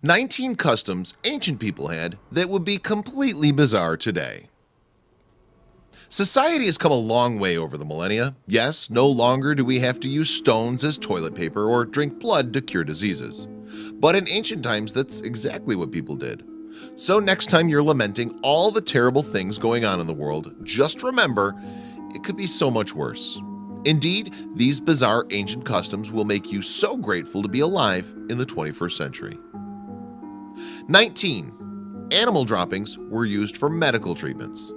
19 customs ancient people had that would be completely bizarre today. Society has come a long way over the millennia. Yes, no longer do we have to use stones as toilet paper or drink blood to cure diseases. But in ancient times, that's exactly what people did. So next time you're lamenting all the terrible things going on in the world, just remember, it could be so much worse. Indeed, these bizarre ancient customs will make you so grateful to be alive in the 21st century. 19. Animal droppings were used for medical treatments.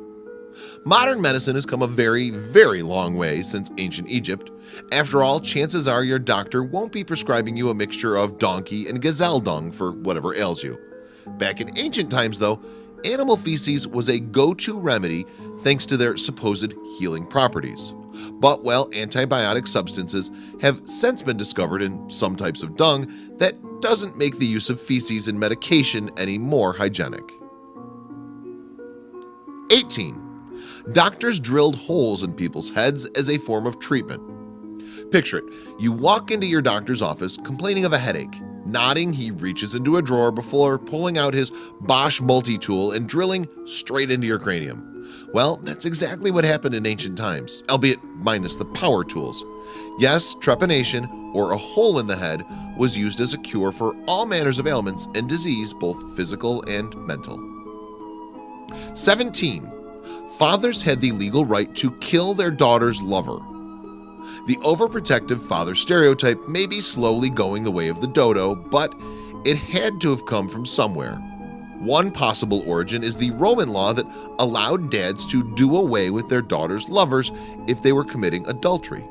Modern medicine has come a very, very long way since ancient Egypt. After all, chances are your doctor won't be prescribing you a mixture of donkey and gazelle dung for whatever ails you. Back in ancient times, though, animal feces was a go-to remedy thanks to their supposed healing properties. But while antibiotic substances have since been discovered in some types of dung, that doesn't make the use of feces in medication any more hygienic. 18. Doctors drilled holes in people's heads as a form of treatment. Picture it, you walk into your doctor's office complaining of a headache. Nodding, he reaches into a drawer before pulling out his Bosch multi-tool and drilling straight into your cranium. Well, that's exactly what happened in ancient times, albeit minus the power tools. Yes, trepanation, or a hole in the head, was used as a cure for all manners of ailments and disease, both physical and mental. 17. Fathers had the legal right to kill their daughter's lover. The overprotective father stereotype may be slowly going the way of the dodo, but it had to have come from somewhere. One possible origin is the Roman law that allowed dads to do away with their daughters' lovers if they were committing adultery.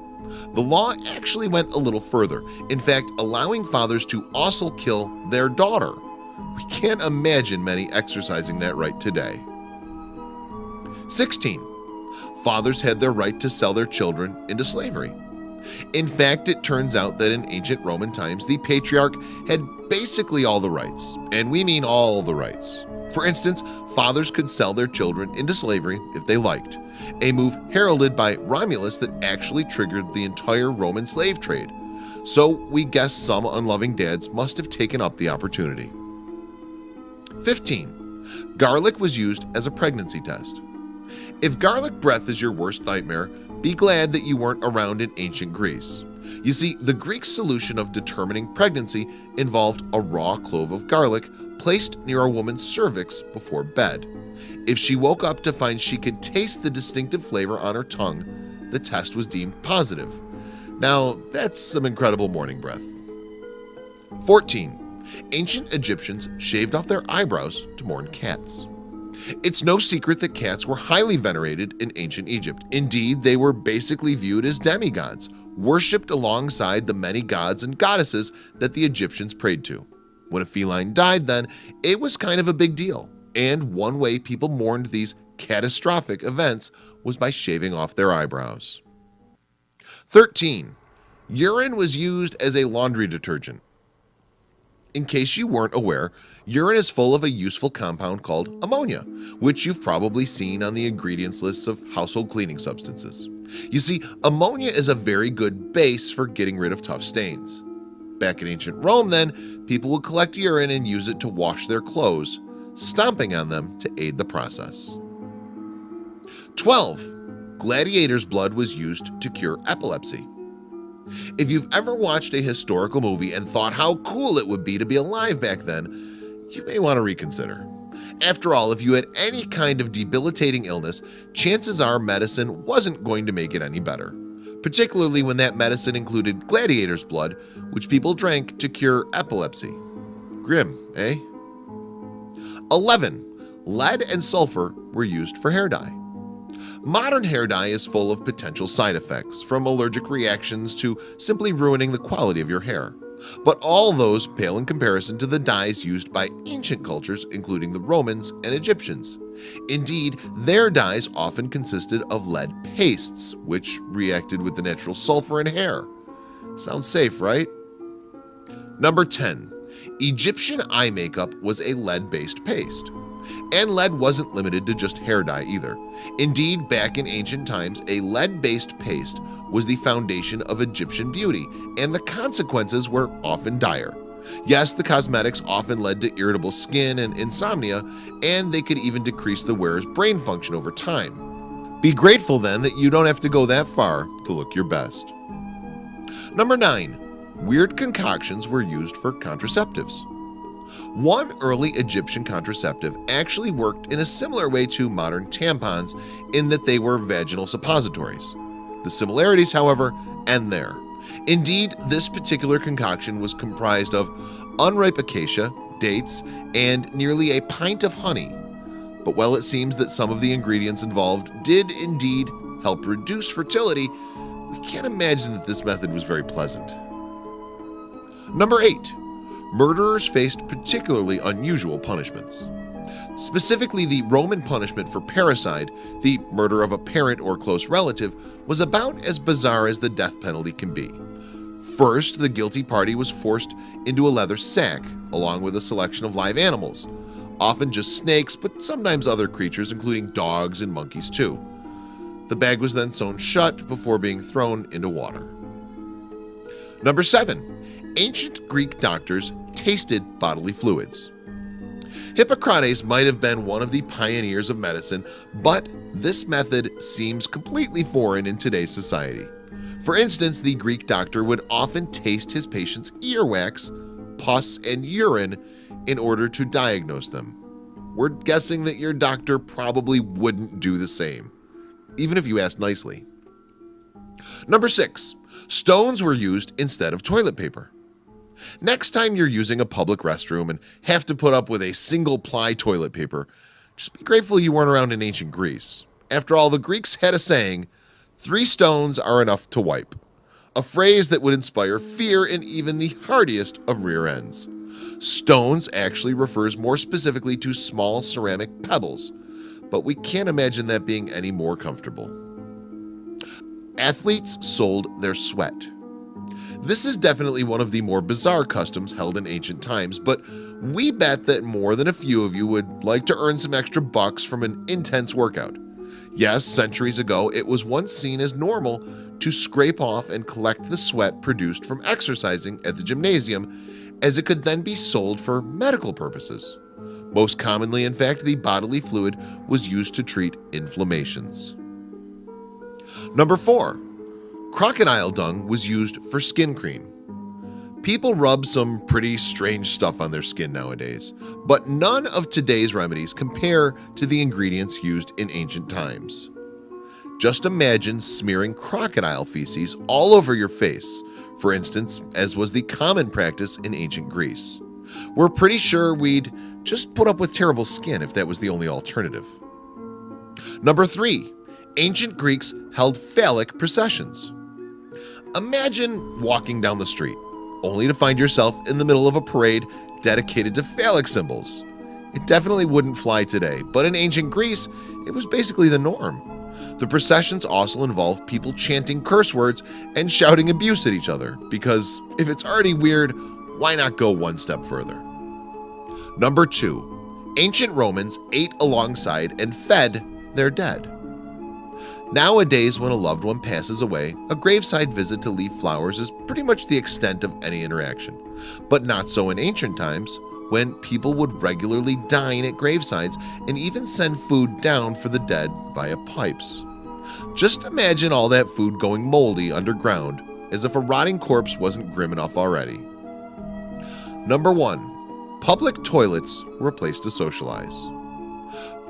The law actually went a little further, in fact allowing fathers to also kill their daughter. We can't imagine many exercising that right today. 16. Fathers had their right to sell their children into slavery. In fact, it turns out that in ancient Roman times, the patriarch had basically all the rights, and we mean all the rights. For instance, fathers could sell their children into slavery if they liked, a move heralded by Romulus that actually triggered the entire Roman slave trade. So we guess some unloving dads must have taken up the opportunity. 15. Garlic was used as a pregnancy test. If garlic breath is your worst nightmare, be glad that you weren't around in ancient Greece. You see, the Greek solution of determining pregnancy involved a raw clove of garlic placed near a woman's cervix before bed. If she woke up to find she could taste the distinctive flavor on her tongue, the test was deemed positive. Now, that's some incredible morning breath. 14. Ancient Egyptians shaved off their eyebrows to mourn cats. It's no secret that cats were highly venerated in ancient Egypt. Indeed, they were basically viewed as demigods, worshipped alongside the many gods and goddesses that the Egyptians prayed to. When a feline died then, it was kind of a big deal, and one way people mourned these catastrophic events was by shaving off their eyebrows. 13. Urine was used as a laundry detergent. In case you weren't aware, urine is full of a useful compound called ammonia, which you've probably seen on the ingredients lists of household cleaning substances. You see, ammonia is a very good base for getting rid of tough stains. Back in ancient Rome then, people would collect urine and use it to wash their clothes, stomping on them to aid the process. 12. Gladiators' blood was used to cure epilepsy. If you've ever watched a historical movie and thought how cool it would be to be alive back then, you may want to reconsider. After all, if you had any kind of debilitating illness, chances are medicine wasn't going to make it any better, particularly when that medicine included gladiators' blood, which people drank to cure epilepsy. Grim, eh? 11. Lead and sulfur were used for hair dye. Modern hair dye is full of potential side effects, from allergic reactions to simply ruining the quality of your hair. But all those pale in comparison to the dyes used by ancient cultures, including the Romans and Egyptians. Indeed, their dyes often consisted of lead pastes, which reacted with the natural sulfur in hair. Sounds safe, right? Number 10. Egyptian eye makeup was a lead-based paste. And lead wasn't limited to just hair dye either. Indeed, back in ancient times, a lead-based paste was the foundation of Egyptian beauty, and the consequences were often dire. Yes, the cosmetics often led to irritable skin and insomnia, and they could even decrease the wearer's brain function over time. Be grateful then that you don't have to go that far to look your best. Number 9. Weird concoctions were used for contraceptives. One early Egyptian contraceptive actually worked in a similar way to modern tampons in that they were vaginal suppositories. The similarities, however, end there. Indeed, this particular concoction was comprised of unripe acacia, dates, and nearly a pint of honey. But while it seems that some of the ingredients involved did indeed help reduce fertility, we can't imagine that this method was very pleasant. Number 8. Murderers faced particularly unusual punishments. Specifically, the Roman punishment for parricide, the murder of a parent or close relative, was about as bizarre as the death penalty can be. First, the guilty party was forced into a leather sack, along with a selection of live animals, often just snakes, but sometimes other creatures, including dogs and monkeys too. The bag was then sewn shut before being thrown into water. Number 7. Ancient Greek doctors tasted bodily fluids. Hippocrates might have been one of the pioneers of medicine, but this method seems completely foreign in today's society. For instance, the Greek doctor would often taste his patient's earwax, pus, and urine in order to diagnose them. We're guessing that your doctor probably wouldn't do the same, even if you asked nicely. Number 6. Stones were used instead of toilet paper. Next time you're using a public restroom and have to put up with a single-ply toilet paper, just be grateful you weren't around in ancient Greece. After all, the Greeks had a saying, 3 stones are enough to wipe, a phrase that would inspire fear in even the hardiest of rear ends. Stones actually refers more specifically to small ceramic pebbles, but we can't imagine that being any more comfortable. Athletes sold their sweat. This is definitely one of the more bizarre customs held in ancient times, but we bet that more than a few of you would like to earn some extra bucks from an intense workout. Yes, centuries ago, it was once seen as normal to scrape off and collect the sweat produced from exercising at the gymnasium, as it could then be sold for medical purposes. Most commonly, in fact, the bodily fluid was used to treat inflammations. Number 4. Crocodile dung was used for skin cream. People rub some pretty strange stuff on their skin nowadays, but none of today's remedies compare to the ingredients used in ancient times. Just imagine smearing crocodile feces all over your face, for instance, as was the common practice in ancient Greece. We're pretty sure we'd just put up with terrible skin if that was the only alternative. Number 3. Ancient Greeks held phallic processions. Imagine walking down the street, only to find yourself in the middle of a parade dedicated to phallic symbols. It definitely wouldn't fly today, but in ancient Greece, it was basically the norm. The processions also involved people chanting curse words and shouting abuse at each other, because if it's already weird, why not go one step further? Number 2. Ancient Romans ate alongside and fed their dead. Nowadays, when a loved one passes away, a graveside visit to leave flowers is pretty much the extent of any interaction. But not so in ancient times, when people would regularly dine at gravesides and even send food down for the dead via pipes. Just imagine all that food going moldy underground, as if a rotting corpse wasn't grim enough already. Number 1. Public toilets were a place to socialize.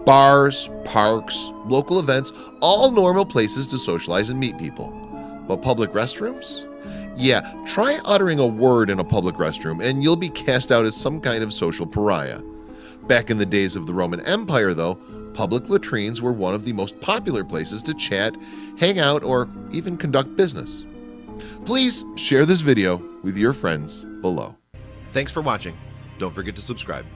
Bars, parks, local events, all normal places to socialize and meet people. But public restrooms? Yeah, try uttering a word in a public restroom and you'll be cast out as some kind of social pariah. Back in the days of the Roman Empire, though, public latrines were one of the most popular places to chat, hang out, or even conduct business. Please share this video with your friends below. Thanks for watching. Don't forget to subscribe.